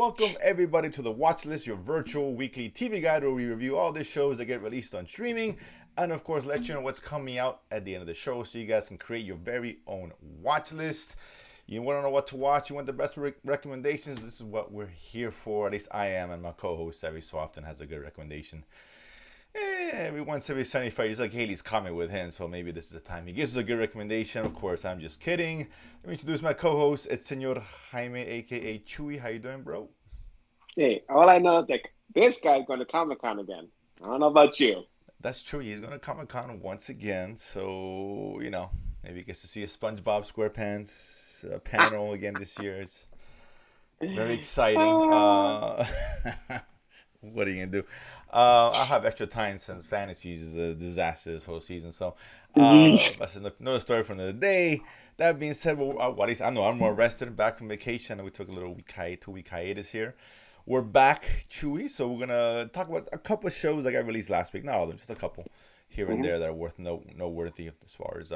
Welcome everybody to the Watchlist, your virtual weekly TV guide where we review all the shows that get released on streaming and of course let you know what's coming out at the end of the show so you guys can create your very own watch list. You want to know what to watch, you want the best recommendations, this is what we're here for. At least I am, and my co-host every so often has a good recommendation. Every 75 years, like Haley's coming with him, so maybe this is the time he gives us a good recommendation. Of course, I'm just kidding. Let me introduce my co-host. It's Senor Jaime, aka Chewy. How you doing, bro? Hey, all I know is like this guy's going to Comic Con again. I don't know about you. That's true. He's going to Comic Con once again, so maybe he gets to see a SpongeBob SquarePants panel again this year. It's very exciting. What are you gonna do? I have extra time since fantasy is a disaster this whole season. So that's another story from the day. That being said, what is I know I'm more rested, back from vacation, and we took a little 2-week hiatus here. We're back, Chewy. So we're gonna talk about a couple of shows that got released last week. Not all of them, just a couple here and there that are worth noteworthy as far as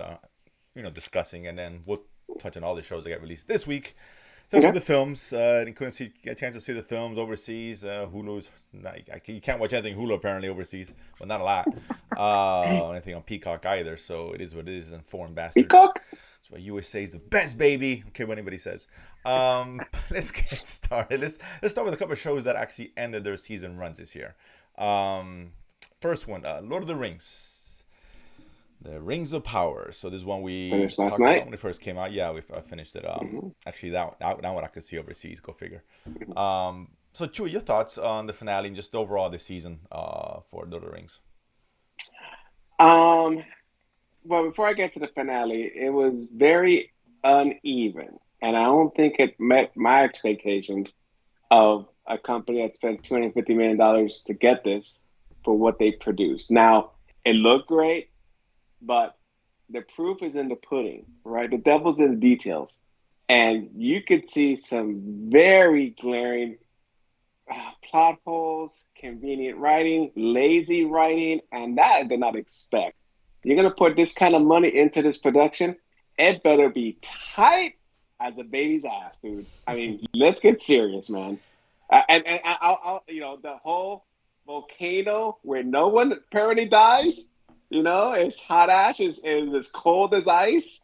discussing, and then we'll touch on all the shows that got released this week. So the films, and couldn't get a chance to see the films overseas. Hulu's, you can't watch anything Hulu apparently overseas. Well, not a lot. Anything on Peacock either. So it is what it is. And foreign bastards. Peacock? That's what USA is the best, baby. Okay, what anybody says. Let's get started. Let's start with a couple of shows that actually ended their season runs this year. First one, Lord of the Rings. The Rings of Power. So this one we Finished talked last about night. when it first came out. Yeah, I finished it. Actually, that one I could see overseas. Go figure. So Chewy, your thoughts on the finale and just overall this season for Lord of the Rings? Um, well, before I get to the finale, it was very uneven, and I don't think it met my expectations of a company that spent $250 million to get this for what they produced. Now, it looked great, but the proof is in the pudding, right? The devil's in the details. And you could see some very glaring plot holes, convenient writing, lazy writing, and that I did not expect. You're going to put this kind of money into this production, it better be tight as a baby's ass, dude. I mean, let's get serious, man. The whole volcano where no one apparently dies. It's hot ash, is as cold as ice.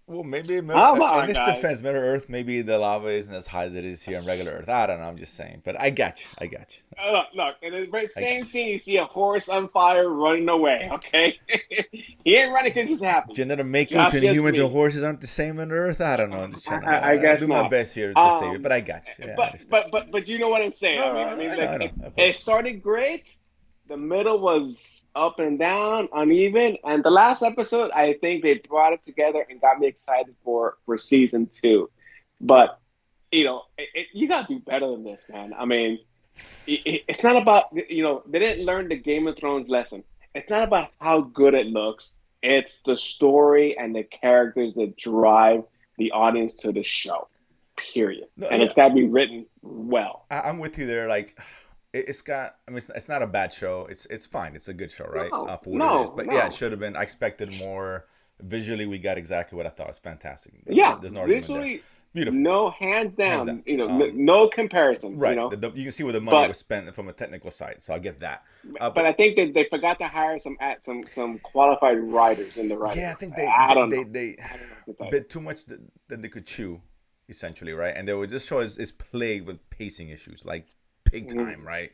Well, maybe in Come on, this guys. defense, Middle Earth, maybe the lava isn't as hot as it is here on regular Earth. I don't know. I'm just saying, but I got you. Look, in the very I got same scene, you see a horse on fire running away, okay? He ain't running because he's happy. Genetic makeup Just, between just humans and me. horses aren't the same on Earth. I don't know. I'm just trying I to guess do my not. best here to save it, but Um, I got you. Yeah, I but understand. but but but you know what I'm saying. No, I mean, I like know, of it course. started great. The middle was up and down, uneven, and the last episode, I think they brought it together and got me excited for season two. But you gotta do better than this, man. I mean, it's not about they didn't learn the Game of Thrones lesson. It's not about how good it looks. It's the story and the characters that drive the audience to the show. Period. No, And yeah, it's got to be written well. I'm with you there. Like, it's got. I mean, it's not a bad show. It's fine. It's a good show, right? No, For what it is. no, But yeah, it no. should have been. I expected more. Visually, we got exactly what I thought. It's fantastic. Yeah, There's no argument there. visually, Beautiful, no, hands hands down. down. No comparison. Right. You can see where the money But was spent from a technical side, so I get that. but But I think that they forgot to hire some qualified writers in the writing yeah, I room. think I don't know. they I don't know what to tell you. bit too much that they could chew, essentially, right? And there was this show is plagued with pacing issues, like big Mhm. time, right?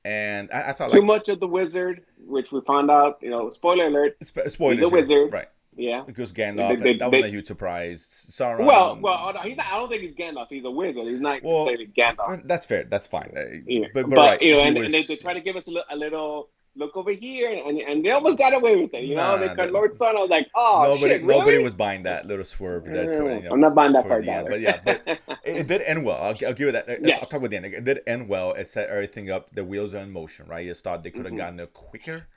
And I thought Too like much of the wizard, which we found out. Spoiler alert. He's a spoilers here, wizard. right? Yeah. Because They, Gandalf, they, that wasn't a they, huge surprise. well, Sauron, no, he's not. I don't think he's Gandalf. He's a wizard. He's not well, necessarily Gandalf. that's fair, that's fine. Yeah. But But right, he and they was try to give us a little look over here, and they almost got away with it. They nah. cut Lord Son. I was like, oh shit, Nobody really? was buying that little swerve there I'm not buying that towards part the end. either. But yeah, but it did end well. I'll give it that. I'll talk Yes. about the end. It did end well. It set everything up. The wheels are in motion, right? You just thought they could have Hmm. gotten there quicker.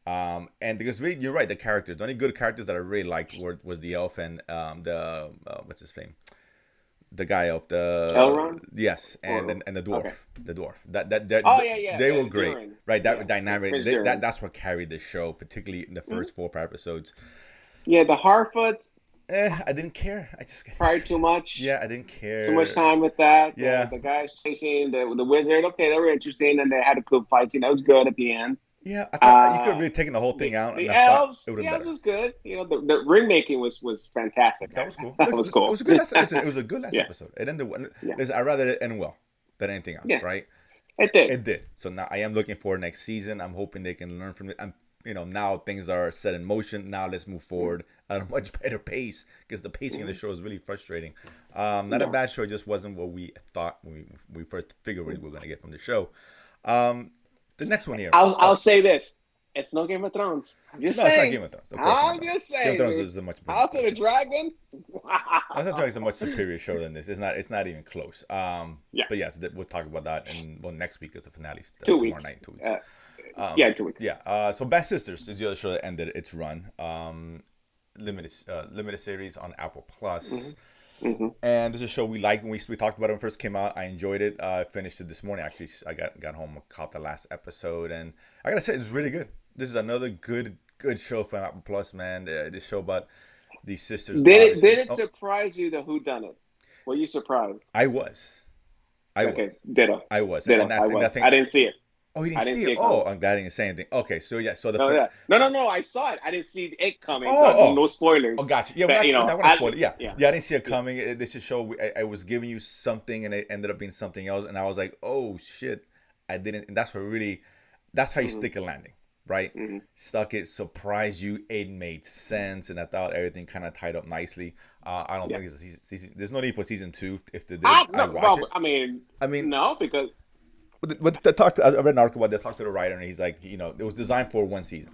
And because really, you're right, the characters, the only good characters that I really liked was the elf and the what's his name, the guy of the Elrond yes, or and the okay. dwarf. That Oh yeah, they were great, Durin. right? That Yeah, dynamic, Prince Durin. that's what carried the show, particularly in the Hmm. first 4 or 5 episodes. Yeah, the Harfoots. I didn't care. I just Probably too much. yeah, I didn't Too much care. time with that. Yeah, The guys chasing the wizard. Okay, they were interesting, and they had a cool fight scene. That was good at the end. yeah. I thought you could have Uh, really taken the whole thing out, and the I thought elves, it would have the been elves better. was good. You know, the ring making was fantastic. That was cool. That Look, was it cool. was a good last. Listen, it was a good last Yeah, episode. It ended. yeah, Listen, I'd rather it end well than anything else, yes, right? it did. It did. So now I am looking for next season. I'm hoping they can learn from it. Now things are set in motion. Now let's move forward at a much better pace because the pacing of the show is really frustrating. Not a Yeah. bad show. It just wasn't what we thought we first figured we were going to get from the show. Um, the next one here. I'll say this. It's no Game of Thrones. I'm just No, it's not saying. Game of Thrones. Of course, it's not. I'm just Game of saying, Thrones dude. is a much better House of the show. Dragon. House of Wow. Dragon is a much superior show than this. It's not. It's not even close. Yeah, But yes, we'll talk about that next week is the finale. two Tomorrow weeks. night, 2 weeks. Yeah, 2 weeks. Yeah. So Bad Sisters is the other show that ended its run. Limited series on Apple Plus. Mm-hmm. And this is a show we liked when we talked about it when it first came out. I enjoyed it. I finished it this morning. Actually, I got home, caught the last episode, and I gotta say it's really good. This is another good show from Apple Plus, man. This show about these sisters. Did Obviously, it surprise you the who done it? Were you surprised? I was, I was, Okay, ditto. I was, Ditto. and I was. I think. I didn't see it. Oh, you I didn't didn't see see it. it Oh, coming. I'm glad I didn't say anything. Okay, so yeah, so No, yeah. No. I saw it. I didn't see it coming. Oh, No, oh, no spoilers. oh, gotcha. Yeah, But, we're not gonna spoil it. Yeah, yeah, yeah, I didn't see it yeah. coming. This is a show. I was giving you something, and it ended up being something else, and I was like, oh shit, I didn't. And that's what really, that's how you Mm-hmm, stick a landing, right? mm-hmm. Stuck it, surprised you. It made sense, and I thought everything kind of tied up nicely. I don't Yeah. think it's a season. There's no need for season two. If they did, I No, watch it. well, I mean, I mean, no, because but they talked. I read an article about they talked to the writer, and he's like, it was designed for one season.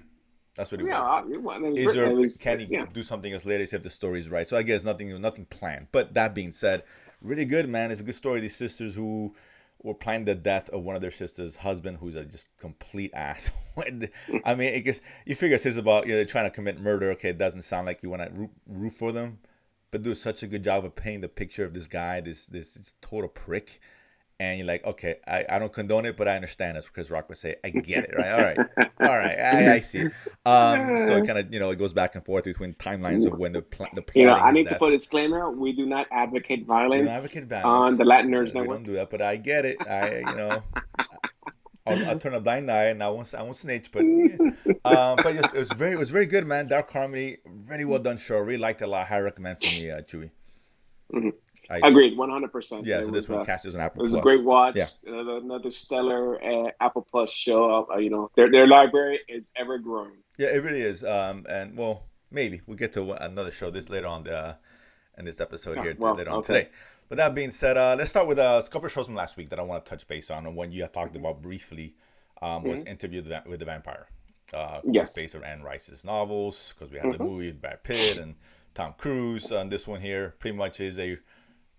That's what it yeah, was. Is there it was, can he yeah. do something else later if the story's right? So I guess nothing planned. But that being said, really good, man. It's a good story. These sisters who were planning the death of one of their sisters' husband, who's a just complete ass. I mean, it guess you figure it's about they're trying to commit murder. Okay, it doesn't sound like you want to root for them, but do such a good job of painting the picture of this guy, this total prick. And you're like, okay, I don't condone it, but I understand, as Chris Rock would say. I get it, right? All right, I see it. So it kind of, it goes back and forth between timelines of when the plotting I his need to death. put a disclaimer. We do not advocate We don't violence advocate on the violence. Latin Nerds We don't Network. do that, but I get it. I'll turn a blind eye and I won't snitch. But yes, it was very good, man. Dark comedy, really well done show. Really liked it a lot. High recommend for me, Chewy. Mhm. I Agreed, 100%. Yeah, so this one catches on It Apple was a Plus. great watch. Yeah. Another stellar Apple Plus show. Their library is ever growing. Yeah, it really is. And well, maybe we'll get to another show this later on in this episode here later on today. But that being said, let's start with a couple of shows from last week that I want to touch base on. And one you had talked about briefly was Interview with the Vampire. Yes. Based on Anne Rice's novels, because we had the movie with Brad Pitt and Tom Cruise. And this one here pretty much is a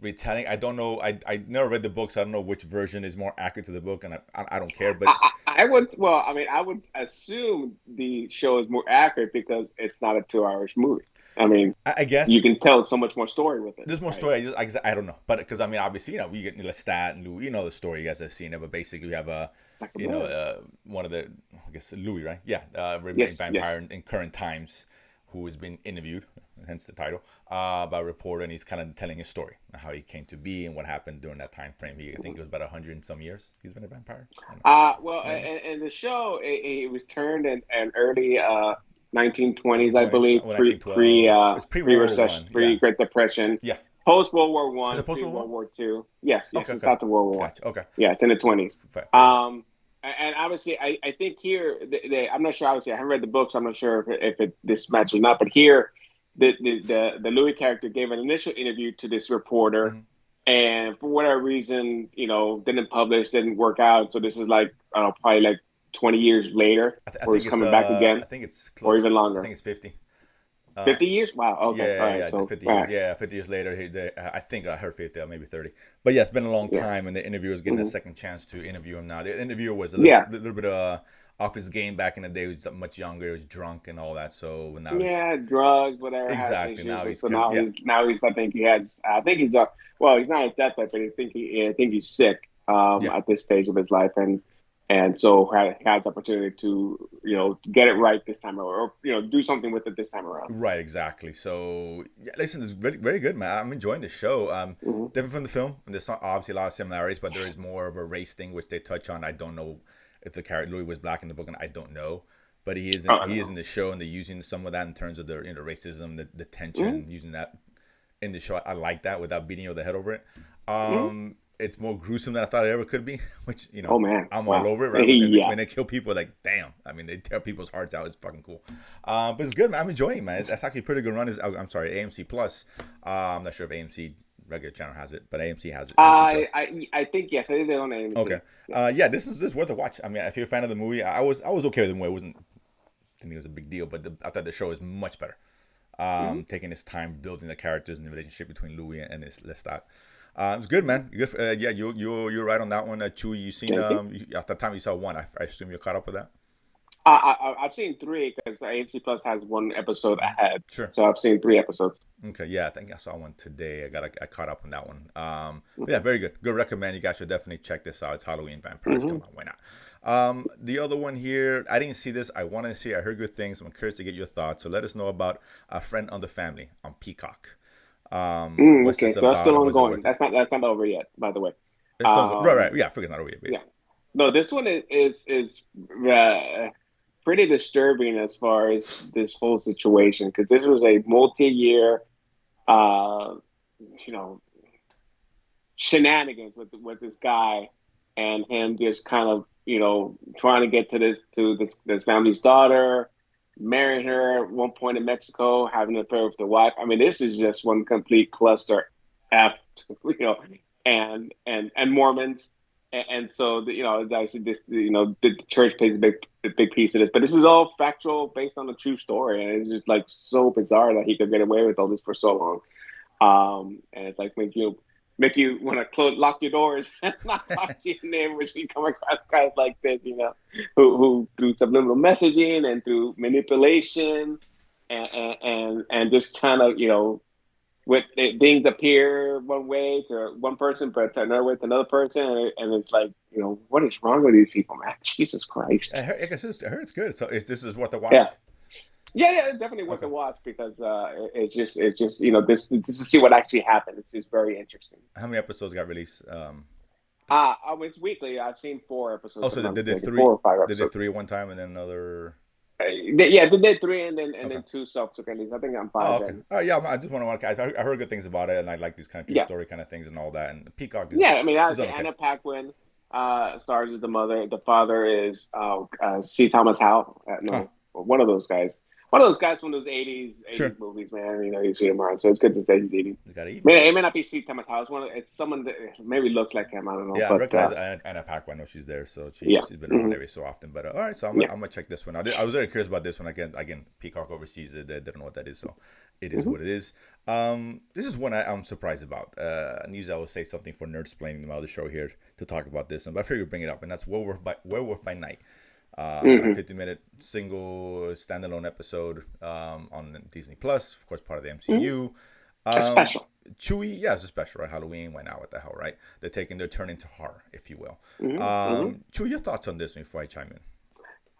retelling. I don't know. I never read the book, so I don't know which version is more accurate to the book, and I don't care. But I would assume the show is more accurate because it's not a 2 hour movie. I mean, I guess you can tell so much more story with it. There's more story. I don't know, but because I mean, obviously, we get Lestat and Louis. The story. You guys have seen it, but basically, we have one of the Louis, right? Yeah, remained vampire in current times, who has been interviewed, hence the title, by a reporter, and he's kind of telling his story, how he came to be and what happened during that time frame. I think it was about 100 and some years he's been a vampire. And the show it was turned in early 1920s, I believe, pre-recession, pre-Great Depression. Yeah. Post World War One, Is it post World War II. Yes, Okay, it's after World War One. Gotcha. Okay. Yeah, it's in the 20s. Fair. And obviously, I think here, I'm not sure. Obviously, I haven't read the books. I'm not sure if this matches or not. But here, the Louis character gave an initial interview to this reporter, and for whatever reason, didn't publish, didn't work out. So this is probably like 20 years later, where he's coming back again. I think it's close, or even longer. I think it's 50. 50 years? Wow. Okay. Yeah, all right. yeah, So, 50 years. Yeah, 50 years later, I think I heard 50 or maybe 30. But yeah, it's been a long time, and the interviewer is getting a second chance to interview him now. The interviewer was a little bit off his game back in the day. He was much younger. He was drunk and all that. So now drugs, whatever. Exactly. Now he's I think he's he's not a deathbed, but I think he's sick at this stage of his life, and and so has the opportunity to get it right this time, or do something with it this time around. Right, exactly. So, yeah, listen, it's very, very good, man. I'm enjoying the show. Hmm. Different from the film. And there's not obviously a lot of similarities, but there is more of a race thing which they touch on. I don't know if the character Louis was black in the book, and I don't know, but he is in the show, and they're using some of that in terms of the racism, the Hmm. tension, using that in the show. I like that without beating you over the head over it. Hmm. It's more gruesome than I thought it ever could be, which Oh man, I'm all wow. over it. Right Yeah. when they kill people, like damn. I mean, they tear people's hearts out. It's fucking cool. But it's good, man. I'm enjoying it, man. It's actually a pretty good run. I'm sorry, AMC Plus. I'm not sure if AMC regular channel has it, but AMC has it. AMC I Plus. I I think yes, I did it on Okay. AMC. Yeah. Yeah, this is worth a watch. I mean, if you're a fan of the movie, I was okay with the movie. It wasn't to me it was a big deal, but I thought the show is much better. Hmm. Taking his time building the characters and the relationship between Louis and his Lestat. It's good, man. Good. Yeah, you're right on that one. Chewy, you seen Thank you. at the time you saw one. I assume you're caught up with that. I've seen three because AMC Plus has one episode ahead, Sure. so I've seen three episodes. Okay. Yeah, I think I saw one today. I caught up on that one. But yeah, very good. Good recommend. You guys should definitely check this out. It's Halloween Vampires. Hmm. Come on, why not? The other one here, I didn't see this. I want to see. I heard good things. I'm curious to get your thoughts. So let us know about A Friend of the Family on Peacock. What's Okay, this so that's about, still and was it ongoing. worth it? That's not over yet, by the way. It's still right, right. Um, Yeah, I forget it's not over yet. yeah. No, this one is pretty disturbing as far as this whole situation because this was a multi-year, uh, you know, shenanigans with this guy and him just kind of trying to get to this family's daughter, marrying her at one point in Mexico, having an affair with the wife. I mean, this is just one complete cluster f, you know, and Mormons. And so, it's actually this, the church plays a big piece of this, but this is all factual based on a true story, and it's just like so bizarre that he could get away with all this for so long. And it's like make you want to lock your doors and not talk to your neighbors. You come across guys like this, who through subliminal messaging and through manipulation and just kind of with things appear one way to one person, but to another way to another person, and it's like what is wrong with these people, man? Jesus I Christ! heard, I heard it's good. So this is worth a Yeah. watch. Yeah, yeah, it's definitely worth Okay. a watch because it's just this to see what actually happened. It's just very interesting. How many episodes got released? It's weekly. I've seen four episodes, Also, if I'm not did they mistaken, three? 4 or 5 Did they episodes. three one time and then another? Yeah, they did three and then Okay. two subsequently. I think I'm Oh, five okay. then. All right. Yeah, I just want to. I heard good things about it, and I like these kind of true Yeah, story kind of things and all that. And Peacock yeah. I mean, is obviously done okay. Anna Paquin stars as the mother. The father is C. Thomas Howell. Huh. No, one of those guys. One of those guys from those '80s Sure. '80s movies, man. You see him around, so it's good to say he's eating. You gotta eat, I mean, man. it may not be C. Thomas Howell. It's someone that maybe looks like him. I don't know, Yeah, I but recognize Anna Paquin. I know she's there, so yeah. she's been around Hmm. every so often. But all right, so Yeah. I'm gonna check this one. I was very curious about this one. Again, Peacock overseas it. They don't know what that is, so it is Hmm. what it is. This is one I'm surprised about. Usually I will say something for nerds explaining them out of the show here to talk about this, but I figured we'd bring it up, and that's Werewolf by Night. A Hmm. 50-minute single standalone episode on Disney Plus, of course, part of the Hmm. MCU. A Um, special. Chewy, yeah, it's a special, right? Halloween, why not? What the hell, right? They're taking their turn into horror, if you will. Hmm. Hmm. Chewy, your thoughts on this before I chime in?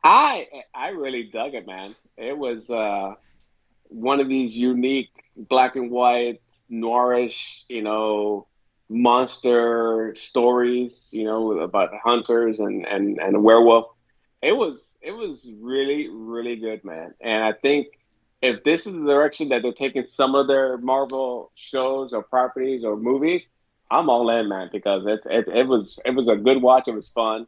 I really dug it, man. It was one of these unique black and white noirish, monster stories, about hunters and a werewolf. It was really really good, man. And I think if this is the direction that they're taking some of their Marvel shows or properties or movies, I'm all in, man, because it was a good watch. It was fun.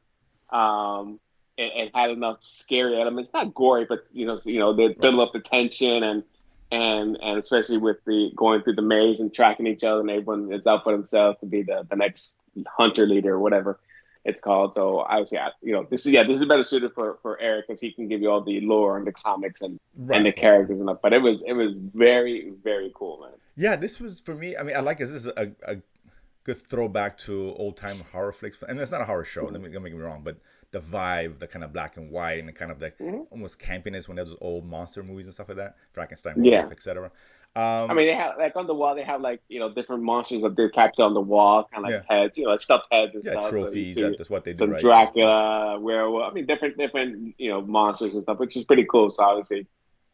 It had enough scary elements, not gory, but they Right. build up the tension and especially with the going through the maze and tracking each other, and everyone is out for themselves to be the next hunter leader or whatever it's called. So obviously, this is better suited for Eric because he can give you all the lore and the comics and Right, the of course. characters and stuff. But it was very very cool, man. Yeah, this was for me. I mean, I like this. This is a good throwback to old time horror flicks. And it's not a horror show. Mm-hmm. Don't make me wrong, but the vibe, the kind of black and white, and the kind of like Mm-hmm. almost campiness when there's old monster movies and stuff like that, Frankenstein, Yeah. Werewolf, etc. I Um, mean, they have like on the wall. They have like different monsters that they're captured on the wall, kind of like yeah, heads, like stuffed heads and yeah, stuff. So you trophies. see That's what they do, some right? Yeah, yeah. Dracula, werewolf. I mean, different monsters and stuff, which is pretty cool. So obviously,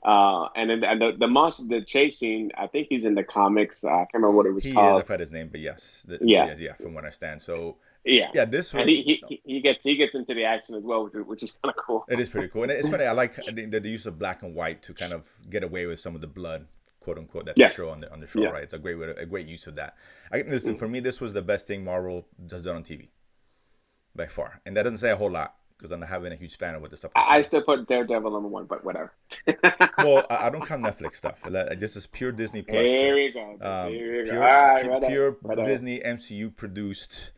and then the monster, the chase scene. I think he's in the comics. I can't remember what it was He is. I called. forgot his name, but yes, Yeah, yeah, from what I understand. So, yeah, yeah, this and one. he gets into the action as well, which is kind of cool. It is pretty cool, and it's funny. I like the use of black and white to kind of get away with some of the blood, quote unquote, that they show Yes. on the show. Yeah. Right? It's a great use of that. Listen, Mm. for me, this was the best thing Marvel has done on TV by far, and that doesn't say a whole lot because I'm not having a huge fan of what the stuff on I TV. still put Daredevil number one, but whatever. Well, I don't count Netflix stuff. Just as pure Disney Plus Here we shows. go. Here we go. All Pure, right, whatever, pure whatever. Disney MCU produced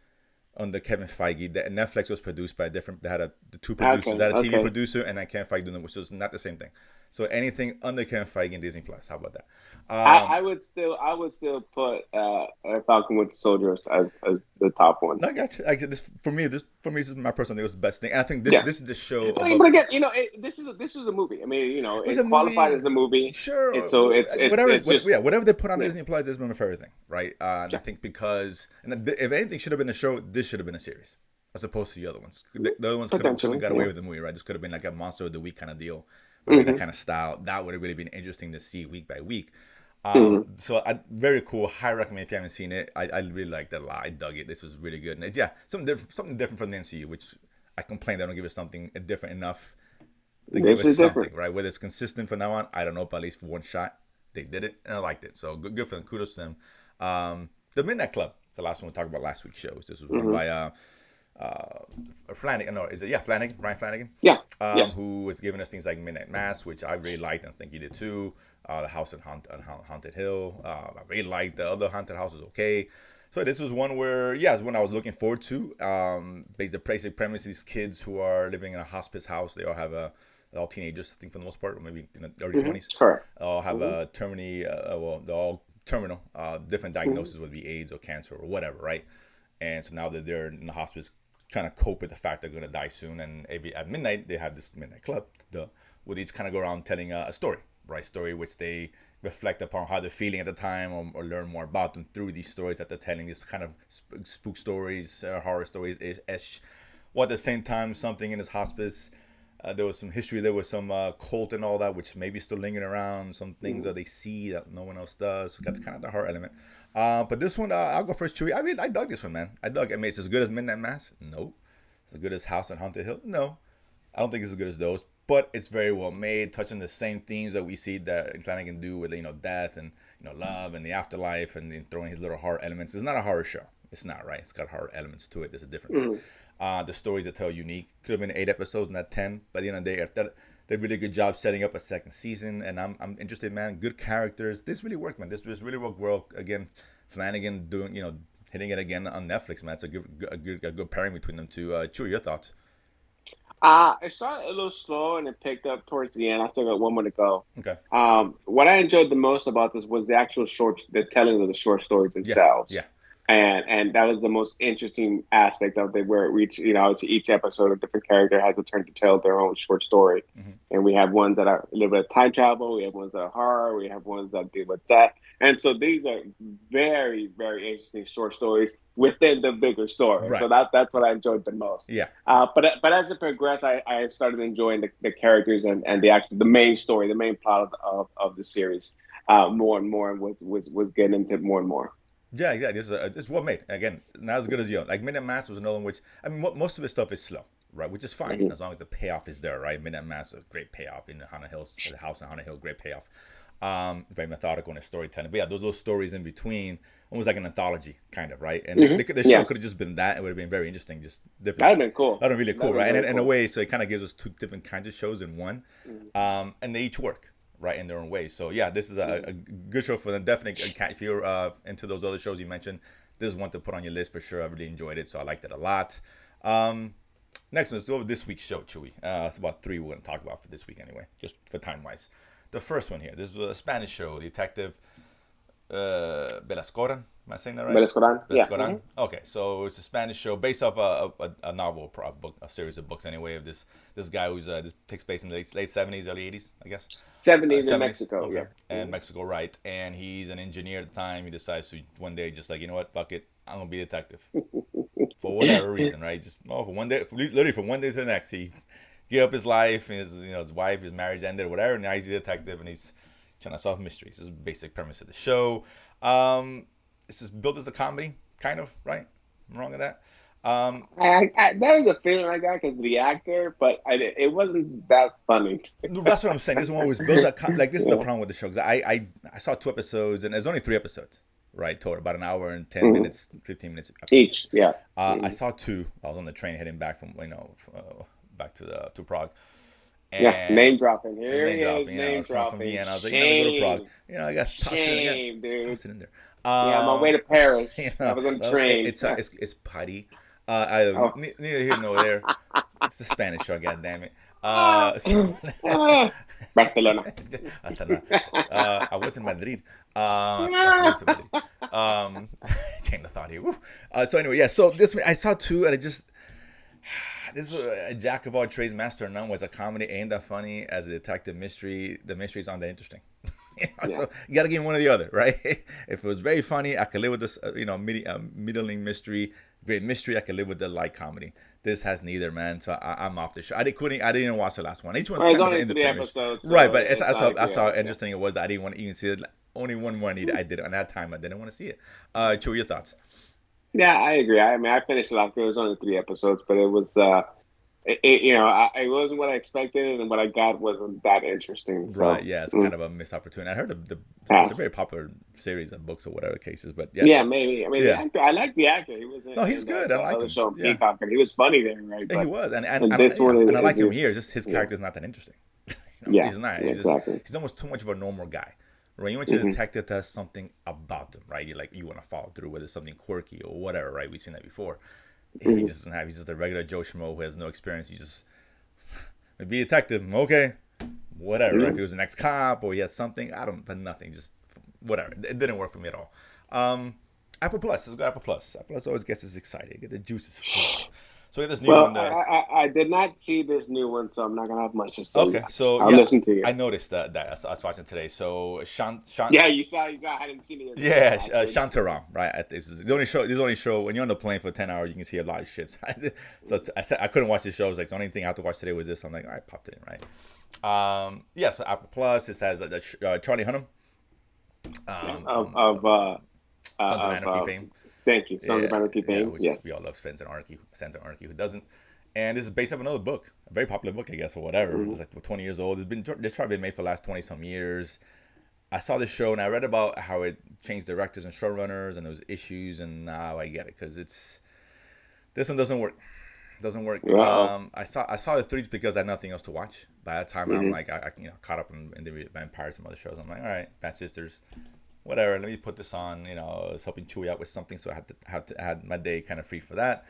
under Kevin Feige. Netflix was produced by a different. They had the two producers. Okay, They had a TV okay. producer and then Kevin Feige doing it, which was not the same thing. So anything under Kevin Feige and Disney Plus. How about that? I would still put Falcon Winter Soldier as the top one. No, I got you. This for me. This is my personal thing. It was the best thing. And I think Yeah. this is the show I mean, above. but again, this is a movie. I mean, It was a it qualified movie. as a movie. Sure, It's so whatever. it's just Yeah, whatever they put on yeah, Disney Plus is my favorite thing, right? And I yeah. think because, and if anything should have been a show, this should have been a series, as opposed to the other ones. The other ones could have Potentially, got away yeah. with the movie, right? This could have been like a Monster of the Week kind of deal, right? With that Hmm. kind of style. That would have really been interesting to see week by week. Hmm. Very cool. High recommend if you haven't seen it. I really liked it a lot. I dug it. This was really good. And yeah, something different from the NCU, which I complained I don't give it something different enough to give This us is different. something, right? Whether it's consistent from now on, I don't know, but at least for one shot, they did it, and I liked it. So good for them. Kudos to them. The Midnight Club, the last one we talked about last week's shows. This was run Hmm. by Flanagan. No, is it? Yeah, Flanagan, Brian Flanagan, Yeah, yeah. who was giving us things like Midnight Mass, which I really liked, and I think you did too. The House on Haunted Hill. I really liked the other haunted houses. Okay. So this was one where, yeah, it's one I was looking forward to. Based the basic premise, these kids who are living in a hospice house, they all have they're all teenagers, I think for the most part, or maybe in the early 20s. Correct. All have Hmm. a they're all terminal. Different Hmm. diagnoses would be AIDS or cancer or whatever, right? And so now that they're in the hospice, trying to cope with the fact they're going to die soon, and maybe at midnight they have this midnight club, where they each kind of go around telling a story, right? Story which they reflect upon how they're feeling at the time, or learn more about them through these stories that they're telling. These kind of spook stories, horror stories ish. While at the same time, something in this hospice, there was some history, there was some cult and all that, which maybe still lingering around. Some things that they see that no one else does. So got kind of the horror element. But this one, I'll go first, Chewy. I dug this one, man. I dug. I mean, it's as good as Midnight Mass. No. It's as good as House on Haunted Hill. No. I don't think it's as good as those, but it's very well made, touching the same themes that we see that Flanagan do with death and love and the afterlife, and then throwing his little horror elements. It's not a horror show. It's not, right. It's got horror elements to it. There's a difference. Hmm. The stories that tell unique could have been 8 episodes, not 10. By the end of the day, if that they did a really good job setting up a second season, and I'm interested, man. Good characters. This really worked, man. This really worked well. Again, Flanagan doing hitting it again on Netflix, man. It's a good pairing between them two. Chew, your thoughts? It started a little slow and it picked up towards the end. I still got one more to go. Okay. What I enjoyed the most about this was the actual the telling of the short stories Yeah. themselves. Yeah. And that was the most interesting aspect of it, where each episode, a different character has a turn to tell their own short story. Mm-hmm. And we have ones that are a little bit of time travel, we have ones that are horror, we have ones that deal with that. And so these are very, very interesting short stories within the bigger story. Right. So that's what I enjoyed the most. Yeah. But as it progressed, I started enjoying the characters and the main story, the main plot of the series more and more, and was getting into more and more. Yeah, exactly. It's well made. Again, not as good as Like Midnight Mass was another one which, I mean, most of his stuff is slow, right? Which is fine Mhm. as long as the payoff is there, right? Midnight Mass is a great payoff in the House in Haunted Hill, great payoff. Very methodical in his storytelling. But yeah, those little stories in between, almost like an anthology, kind of, right? And the show Yeah, could have just been that. It would have been very interesting, just different. that'd been cool. That'd been really cool, That'd been right? And very in a cool. way, so it kind of gives us two different kinds of shows in one, Mhm. and they each work, right, in their own way. So yeah, this is a good show for them. Definitely, if you're into those other shows you mentioned, this is one to put on your list for sure. I really enjoyed it, so I liked it a lot. Next one, let's go over this week's show, Chewy. It's about three we're going to talk about for this week anyway, just for time wise. The first one here, this is a Spanish show, Detective Belascoaran. Am I saying that right? Belascoaran. Yeah. Belascoaran. Okay, so it's a Spanish show based off a novel, a book, a series of books anyway, of this guy who's this takes place in the late 70s, early 80s, I guess. 70s in 70s. Mexico. Okay. Yes. And Mexico, right? And he's an engineer at the time. He decides to one day just like, you know what, fuck it, I'm gonna be a detective for whatever reason, right? Just for one day, literally from one day to the next, he's give up his life, and his wife, his marriage ended, whatever. And now he's a detective, and he's trying to solve mysteries. This is the basic premise of the show. This is built as a comedy, kind of, right? I'm wrong with that. That was a feeling I got because of the actor, but it wasn't that funny. That's what I'm saying. This one was built like this is the Yeah. problem with the show. 'Cause I saw 2 episodes, and there's only 3 episodes, right? Total about an hour and 10 minutes, 15 minutes a piece. Each, yeah. I saw two. I was on the train heading back from back to Prague, Yeah, and name dropping. it's Here he name is, dropping. I name was coming from dropping. Vienna. I was like, I'm gonna go to Prague. Shame, I got to toss it in again. shame, Just dude. toss it in there. Yeah, on my way to Paris. I was on the train. It's putty. I Oh. neither here nor there. It's a Spanish show, god damn it. So, Barcelona. I was in Madrid. I flew to Madrid. Chain of thought here. So anyway, yeah. So this I saw two, and I just this is a jack of all trades, master of none. Was a comedy ain't that funny as a detective mystery. The mysteries aren't that interesting. So you gotta give me one or the other, right? If it was very funny, I could live with this, middling mystery, great mystery. I could live with the light comedy. This has neither, man. So I'm off the show. I didn't even watch the last one. Each one's Well, it's kind of only an 3 independent, episodes, so right? But it's not that's how yeah. interesting it was. That I didn't want to even see it. Only one more I needed. I did it on that time. I didn't want to see it. Chew, your thoughts? Yeah, I agree. I mean, I finished it off. It was only 3 episodes, but it was, it wasn't what I expected, and what I got wasn't that interesting. Right. So, Yeah, it's kind of a missed opportunity. I heard it's a pass. very popular series of books or whatever cases, but yeah, Yeah, maybe. I mean, the yeah. actor, I like the actor. He was No, he's in good. I that liked other him. show on Yeah. Peacock, and he was funny there, right? Yeah, he But was, and this one and I like him here. is Just his yeah, character's not that interesting. yeah, He's not. exactly. He's almost too much of a normal guy. Right? You want your Hmm. detective to have something about them, right? You want to follow through with something quirky or whatever, right? We've seen that before. He Hmm. just doesn't have. He's just a regular Joe Schmo who has no experience. He just be a detective, okay, whatever. Right? Yeah. If he was an ex-cop or he had something, I don't, but nothing. Just whatever. It didn't work for me at all. Apple Plus. Let's go Apple Plus. Apple Plus always gets us excited. Get the juices flowing. So we got this new Well, one. I did not see this new one, so I'm not gonna have much to say Okay, yet. so I'll yeah, listen to you. I noticed that I was watching today. So Yeah, you saw. I hadn't seen it yet. yeah, I did. Shantaram, right? This is the only show. This is the only show when you're on the plane for 10 hours, you can see a lot of shit. I said I couldn't watch this show. I was like, the only thing I have to watch today was this. I'm like, all right, popped it in, right? So Apple Plus. It has Charlie Hunnam, Sons of Of Anarchy fame. thank you, Sons of Yeah, Anarchy yeah, fame. which Yes. we all love. Fans of Anarchy. Who doesn't? And this is based off another book, a very popular book, I guess, or whatever. Hmm. It's like 20 years old. This probably been made for the last 20 some years. I saw this show and I read about how it changed directors and showrunners and those issues, and now I get it because this one doesn't work. Doesn't work. Uh-oh. I saw the three because I had nothing else to watch. By that time, I'm Hmm. like I caught up in the Vampires and other shows. I'm like, all right, Bad Sisters, whatever. Let me put this on. I was helping Chewy out with something, so I had my day kind of free for that.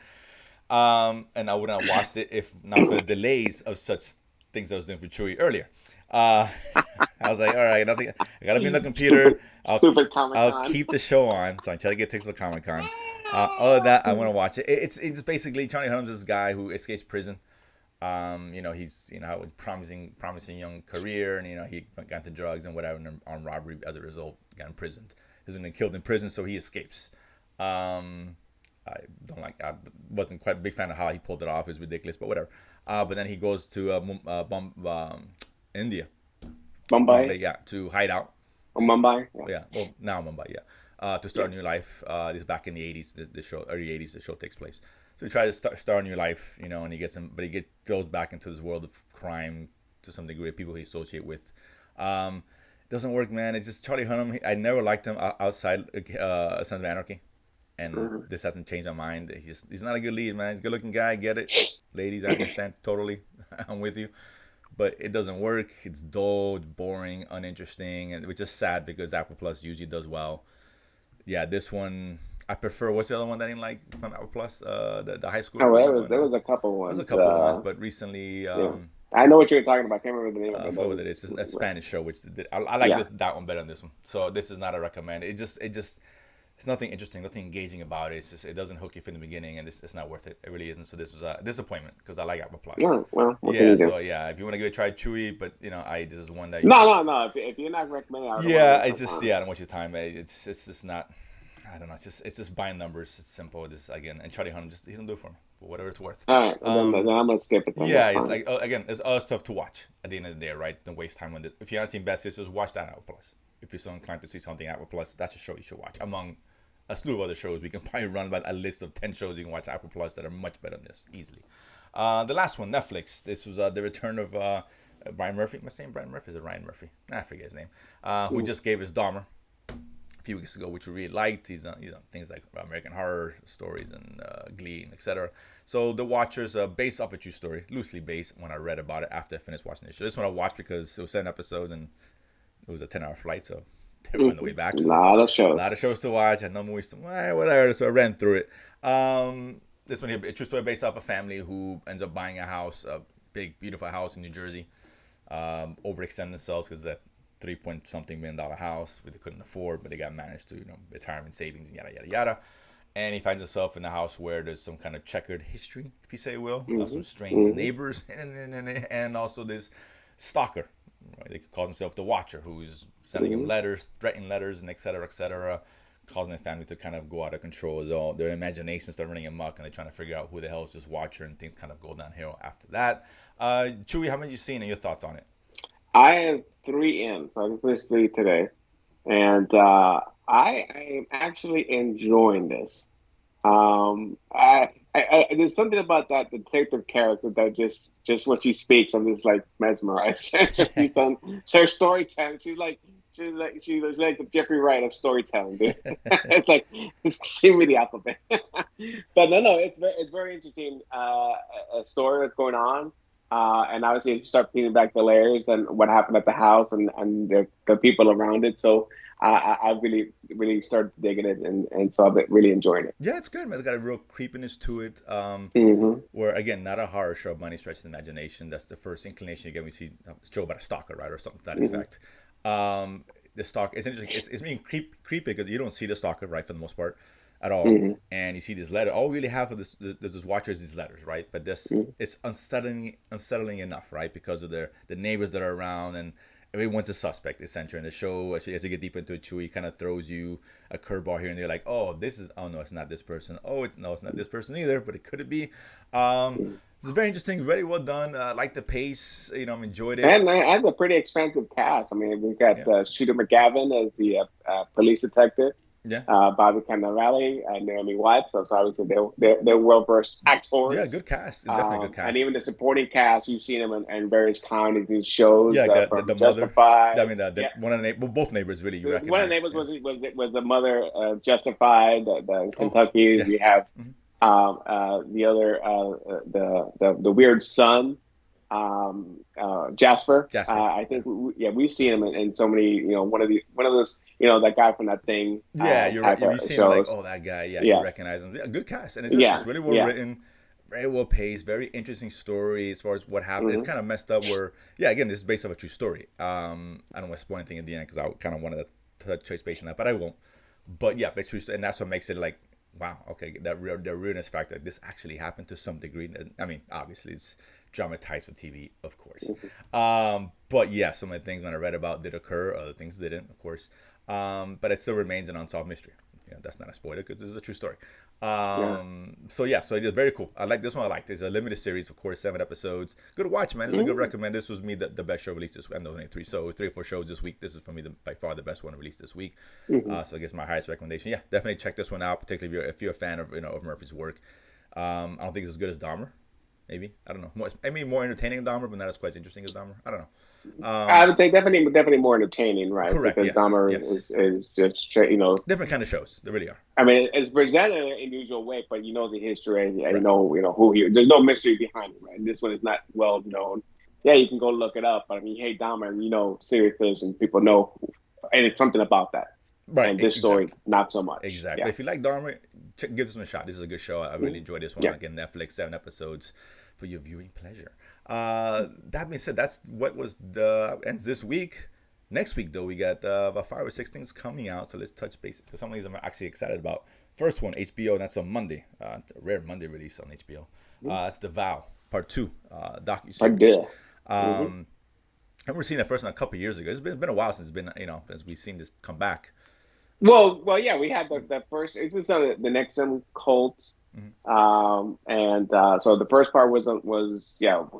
And I wouldn't have watched it if not for the delays of such things I was doing for Chewy earlier. Uh, I was like, all right, nothing. I gotta be on the computer. Stupid Comic I'll Con. keep the show on, so I try to get tickets for Comic Con. Other than that, I want to watch it. It's basically Charlie Hunnam's this guy who escapes prison. He's had a promising young career, and he got into drugs and whatever, and on robbery as a result got imprisoned. He's been killed in prison, so he escapes. I wasn't quite a big fan of how he pulled it off. It was ridiculous, but whatever. But then he goes to India, Bombay, Mumbai. yeah, to hide out. Or Mumbai. Yeah. Yeah, well, now Mumbai, yeah. To start a new life. This is back in the 80s. The show, early 80s, the show takes place. So he tries to start a new life, and he gets him, but goes back into this world of crime to some degree, people he associate with. Doesn't work, man. It's just Charlie Hunnam. I never liked him outside Sons of Anarchy, and Mhm. this hasn't changed my mind. He's not a good lead, man. He's a good looking guy. Get it, ladies. I understand totally. I'm with you. But it doesn't work. It's dull, boring, uninteresting, and which is sad because Apple Plus usually does well. Yeah, this one I prefer. What's the other one that I didn't like from Apple Plus? The high school Oh, one. there was a couple There's a ones. couple ones, but recently, Yeah. I know what you're talking about. I can't remember the name of I it. forgot That what it is. was It's a Spanish show, which I like yeah. this that one better than this one. So this is not a recommend. It just it's nothing interesting, nothing engaging about it. It's just it doesn't hook you from the beginning, and it's not worth it. It really isn't. So this was a disappointment because I like Apple Plus. Yeah. Well, what can Yeah, you do? so yeah, if you want to give it a try, Chewy, but I this is one that you No, can. no, no. If you're not recommending, I don't want to Yeah, waste my it's just time. yeah, I don't want your time. It's just not. I don't know. It's just buying numbers. It's simple. Just again, and Charlie Hunnam just he don't do it for me, for whatever it's worth. All right. Well, then Um, I'm gonna skip it. Then yeah, that's it's fine. like again, it's other stuff to watch at the end of the day, right? Don't waste time on it. If you haven't seen Best Sisters, watch that Apple Plus. If you're so inclined to see something Apple Plus, that's a show you should watch. Among a slew of other shows, we can probably run about a list of 10 shows you can watch Apple Plus that are much better than this easily. The last one, Netflix. This was the return of Brian Murphy. Am I saying Brian Murphy? Is it Ryan Murphy? I forget his name. Who Mm. just gave us Dahmer a few weeks ago, which we really liked. He's things like American Horror Stories and Glee, and etc. So The Watchers, based off a true story, loosely based. When I read about it after I finished watching the show, this one I watched because it was 7 episodes and it was a 10-hour flight, so on the way back. A So lot of a lot shows. of shows to watch. I had no movies to whatever. So I ran through it. This one here, a true story based off a family who ends up buying a house, a big, beautiful house in New Jersey. Overextend themselves because that 3 point something million dollar house they couldn't afford, but they got managed to retirement savings and yada yada yada. And he finds himself in a house where there's some kind of checkered history, if you say will, some Hmm. strange Hmm. neighbors, and also this stalker. Right? They call himself the Watcher, who's sending him Hmm. letters, threatening letters, and etc. etc. Causing the family to kind of go out of control. Their imaginations start running amok, and they're trying to figure out who the hell is this Watcher, and things kind of go downhill after that. Chewy, how many you seen and your thoughts on it? I have three in, so I just finished three today, and I am actually enjoying this. There's something about that detective character that just when she speaks, I'm just like mesmerized. She's done her storytelling. She's like the Jeffrey Wright of storytelling, dude. It's like give me the alphabet. But no, it's very interesting. A story that's going on. And obviously, you start peeling back the layers and what happened at the house and the people around it. So I really, really started digging it, and so I've been really enjoying it. Yeah, it's good, man. It's got a real creepiness to it. Hmm. Where again, not a horror show by any stretch of the imagination. That's the first inclination you get when you see a show about a stalker, right, or something to that Hmm. effect. The stalker, it's interesting. It's being creepy because you don't see the stalker, right, for the most part, at all. Hmm. And you see this letter. All we really have for this watcher is these letters, right? But this Hmm. is unsettling enough, right? Because of the neighbors that are around and everyone's a suspect essentially in the show. As you get deep into it, Chewie kind of throws you a curveball here and they're like, oh, no, it's not this person. Oh, no, it's not this person either, but it could be. It's very interesting, very well done. I like the pace, I've enjoyed it. And I have a pretty expensive cast. I mean, we've got Yeah, Shooter McGavin as the police detective, yeah, Bobby Cannavale, and Naomi Watts. So obviously they're well versed yeah. actors. Good cast, definitely a good And cast. even the supporting cast, you've seen them in various comedies and shows Yeah, got the from mother. I Justified. mean, Yeah, one of the well, both neighbors really you one of the recognize. neighbors Yeah. was the mother of Justified, the Oh, Kentucky. yeah. We have Mhm. the other the weird son, Jasper. Jasper. I Yeah. think we've seen him in so many. One of those that guy from that thing Yeah, you're right. type You of see him like, shows. oh, that guy. Yeah, you Yes, recognize him. Yeah, good cast, and it's yeah, really well yeah. written, very well paced, very interesting story as far as what happened. It's Hmm. kind of messed up. Where yeah, again, this is based off a true story. I don't want to spoil anything at the end because I kind of wanted to touch base based on that, but I won't. But yeah, it's true, and that's what makes it like, wow, okay, the realness factor. This actually happened to some degree. I mean, obviously, it's dramatized for TV, of course. But yeah, some of the things when I read about did occur, other things didn't, of course. But it still remains an unsolved mystery. That's not a spoiler because this is a true story. Yeah. So yeah, so it is very cool. I like this one. I liked it. It's a limited series, of course, 7 episodes. Good to watch, man. This is a good Hmm. recommend. This was me the best show released this week. And those only three, so 3 or 4 shows this week. This is for me by far the best one released this week. Hmm. So I guess my highest recommendation. Yeah, definitely check this one out, particularly if you're a fan of of Murphy's work. I don't think it's as good as Dahmer. Maybe I don't know. Maybe more entertaining than Dahmer, but not as quite interesting as Dahmer. I don't know. I would say definitely more entertaining, right? Correct. Because Yes. Dahmer Yes. is just straight. Different kind of shows. They really are. I mean, it's presented in an unusual way, but you know the history and Right. you know who he. There's no mystery behind it, right? And this one is not well known. Yeah, you can go look it up, but I mean, hey, Dahmer, serial killers and people know, and it's something about that. Right. And this story, Exactly. not so much. Exactly. Yeah. If you like Dahmer, give this one a shot. This is a good show. I really Mhm. enjoyed this one. Yeah. Again, Netflix, 7 episodes for your viewing pleasure. That being said, that's what was the ends this week. Next week, though, we got about 5 or 6 things coming out. So let's touch base. Because some of these I'm actually excited about. First one, HBO, and that's on Monday. It's a rare Monday release on HBO. It's The Vow, Part 2, I docu-series. did. Mm-hmm. I remember seeing that first one a couple years ago. It's been a while since it's been, since we've seen this come back. Yeah, we had the first. It was the Nixon cult, Mhm. and so the first part was a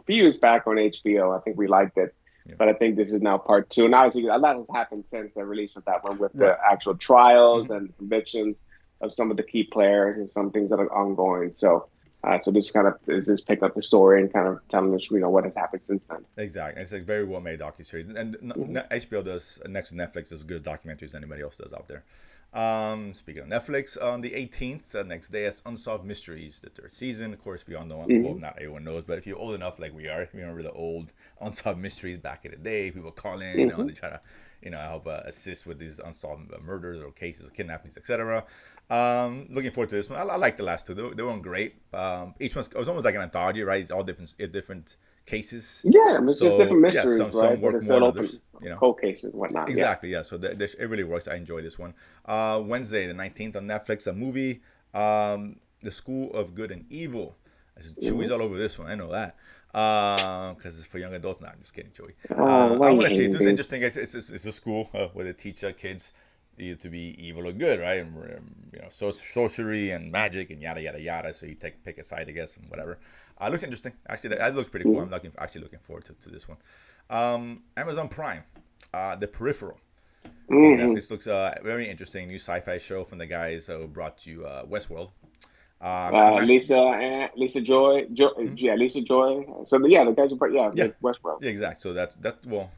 few years back on HBO. I think we liked it, Yeah. but I think this is now part two. And obviously, a lot has happened since the release of that one with the Right. actual trials Hmm. and convictions of some of the key players and some things that are ongoing. So this kind of is just pick up the story and kind of telling us, what has happened since then. Exactly. It's a very well made docu-series. And Hmm. HBO does, next to Netflix, as good documentaries as anybody else does out there. Speaking of Netflix, on the 18th, next day, it's Unsolved Mysteries, the third season. Of course, we all know, well, Hmm. not everyone knows, but if you're old enough like we are, you remember the old Unsolved Mysteries back in the day. People call in, Hmm. they try to, help assist with these unsolved murders or cases, or kidnappings, etc. Looking forward to this one. I like the last two. They were great. Each one was almost like an anthology, right? It's all different cases. Yeah, I mean, it's just different So yeah, mysteries, some right? But work it's more still than open others. You know. cold cases and whatnot. Yeah. Exactly, yeah. So it really works. I enjoy this one. Wednesday, the 19th on Netflix, a movie, The School of Good and Evil. Hmm. Chewy's all over this one. I know that. Because it's for young adults. Nah, I'm just kidding, Chewy. Why I you want to see it. hating, It's dude? interesting. It's a school where they teach kids either to be evil or good, right? And, sorcery and magic and yada yada yada. So you pick a side, I guess, and whatever. Looks interesting. Actually, that looks pretty cool. Hmm. I'm actually looking forward to this one. Amazon Prime, The Peripheral on Hmm. Netflix looks very interesting. New sci-fi show from the guys who brought you Westworld. I'm actually, Lisa Joy, hmm? yeah, Lisa Joy. So yeah, the guys who put Yeah, Westworld. yeah, exactly. So that well,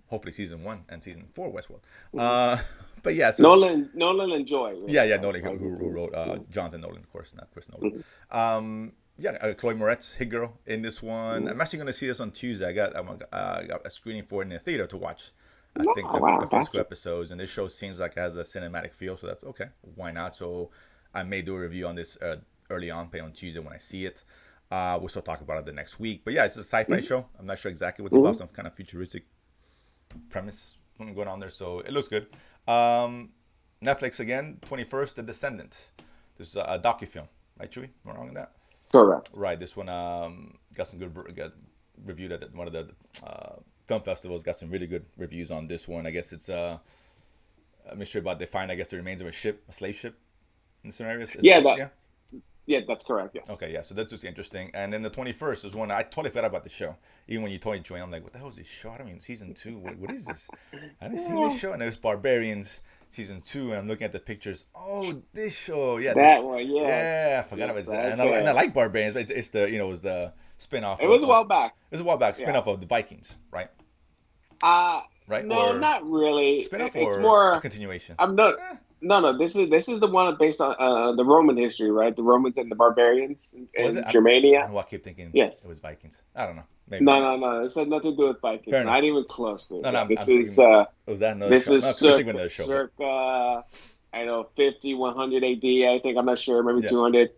hopefully season 1 and season 4 Westworld. Hmm. Uh, but yeah, so Nolan and Joy, yeah, really, yeah, right? Nolan Right. who wrote Jonathan Nolan, of course, not Chris Nolan. Mhm. Yeah, Chloe Moretz, Hit Girl in this one. Mhm. I'm actually going to see this on Tuesday. I got a screening for it in the theater to watch. I think Oh, the wow, first couple gotcha. episodes, and this show seems like it has a cinematic feel, so that's okay. Why not? So I may do a review on this early on, pay on Tuesday when I see it. We'll still talk about it the next week. But yeah, it's a sci-fi Hmm. show. I'm not sure exactly what's about. Hmm. Some kind of futuristic premise going on there, so it looks good. Um, Netflix again, 21st, The Descendant. This is a docu-film, right, Chewy? Am I wrong on that? Correct. Right. This one got some got reviewed at one of the film festivals. Got some really good reviews on this one. I guess it's a mystery about they find, I guess, the remains of a ship, a slave ship in some areas. Yeah, Yeah. that's correct. Yes. Okay, yeah, so that's just interesting. And then the 21st is one I totally forgot about the show. Even when you told me, Joanne, I'm like, what the hell is this show? I don't even season 2. What is this? I haven't seen this Yeah, show. And it was Barbarians Season 2. And I'm looking at the pictures. Oh, this show. Yeah, that this. one. Yes. Yeah, I forgot Yes. about it. And I Okay. like Barbarians, but it's the, it was the spin off It was a of while back. it was a while back, spin Yeah. off of the Vikings, right? Uh Right? no, Or not really. spin off It's or a more. continuation? I'm not. Eh, No, no. This is the one based on the Roman history, right? The Romans and the barbarians was it? in I don't Germania. know why I keep thinking it Yes. was Vikings. I don't know. Maybe No, I'm no, no. This has nothing to do with Vikings. fair enough. Not even close to it. No, no, Yeah. I'm thinking, was that another This show? No, I is could be thinking of another show, but circa I know 50, 100 AD. I think I'm not sure, maybe yeah. 200.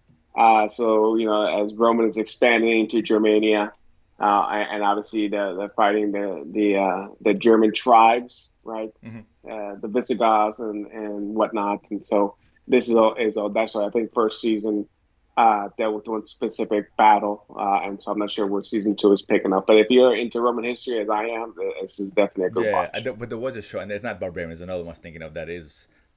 So as Roman is expanding into Germania, and obviously they're fighting the German tribes, right? Hmm. The Visigoths and whatnot. And so this is all that's why I think first season dealt with one specific battle, and so I'm not sure what season two is picking up. But if you're into Roman history as I am, this is definitely a good Yeah, watch. but there was a show, and it's not Barbarian. There's another one I was thinking of that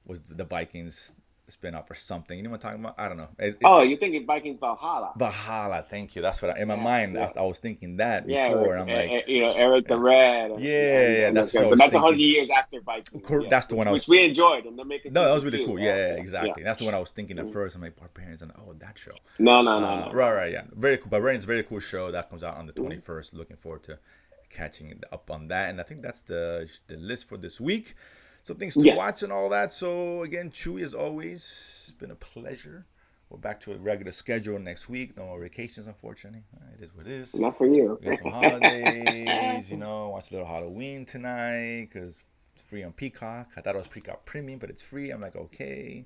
was the Vikings spin-off or something. You know what I'm talking about? I don't know. Oh, you're thinking Vikings Valhalla? Valhalla. Thank you. That's what in my Yes, mind yes. I was thinking that Yeah, before, and I'm like, Eric the yeah, Red, yeah, yeah. That's the show I so was that's 100 thinking. years after Vikings. Yes, That's the one I was. which we enjoyed, and they're making No, that was season really two cool. Yeah, yeah, also. Yeah. exactly. That's the one I was thinking at Mm. first. I'm like Barbarians, and that show. No, no, no, no, Right, no. right, yeah. Very cool. Barbarians, very cool show that comes out on the Mm. 21st. Looking forward to catching up on that. And I think that's the list for this week. So things to watch Yes, and all that. So again, Chewy, as always, it's been a pleasure. We're back to a regular schedule next week. No more vacations, unfortunately. It is what it is. not for you. We got some holidays, watch a little Halloween tonight because it's free on Peacock. I thought it was Peacock Premium, but it's free. I'm like, okay.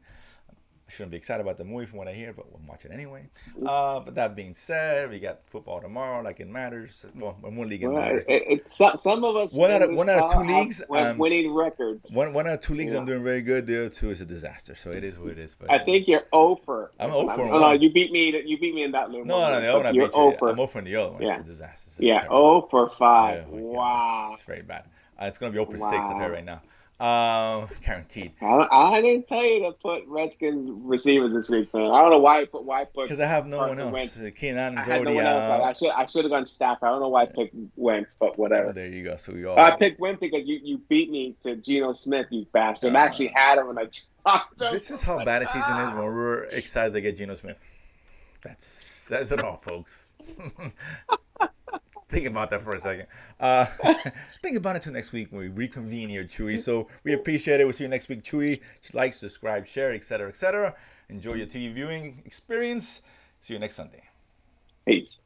I shouldn't be excited about the movie from what I hear, but we'll watch it anyway. But that being said, we got football tomorrow, like it matters. Well, in one league it Well, matters. some of us in this One out of two call have leagues, winning records. one out of two leagues, You I'm know, doing very good. The other two is a disaster. So it is what it is. But I think you're over. I'm 0 for No, 1. you beat me. You beat me in that little No, moment. no, But when I you're beat you, I'm over. 0 for the other one. It's Yeah, a disaster. It's yeah. terrible. 0 for 5. Oh my God, Wow, it's very bad. It's gonna be 0 for 6. I tell you wow. right now. Guaranteed. I didn't tell you to put Redskins receivers this week, man. I don't know why I put Because I have no one Carson else. Wentz. Keenan I is had no already one else. out. I should have gone Stafford. I don't know why I picked Wentz, but Well, whatever. there you go. So we I all. picked Wentz because you beat me to Geno Smith, you bastard. I actually Uh, had him and I dropped him. this is how bad a season is when we're excited to get Geno Smith. That's it all, folks. Think about that for a second. Uh, think about it till next week when we reconvene here, Chewy. So we appreciate it. We'll see you next week, Chewy. Like, subscribe, share, etc., etc. Enjoy your TV viewing experience. See you next Sunday. Peace.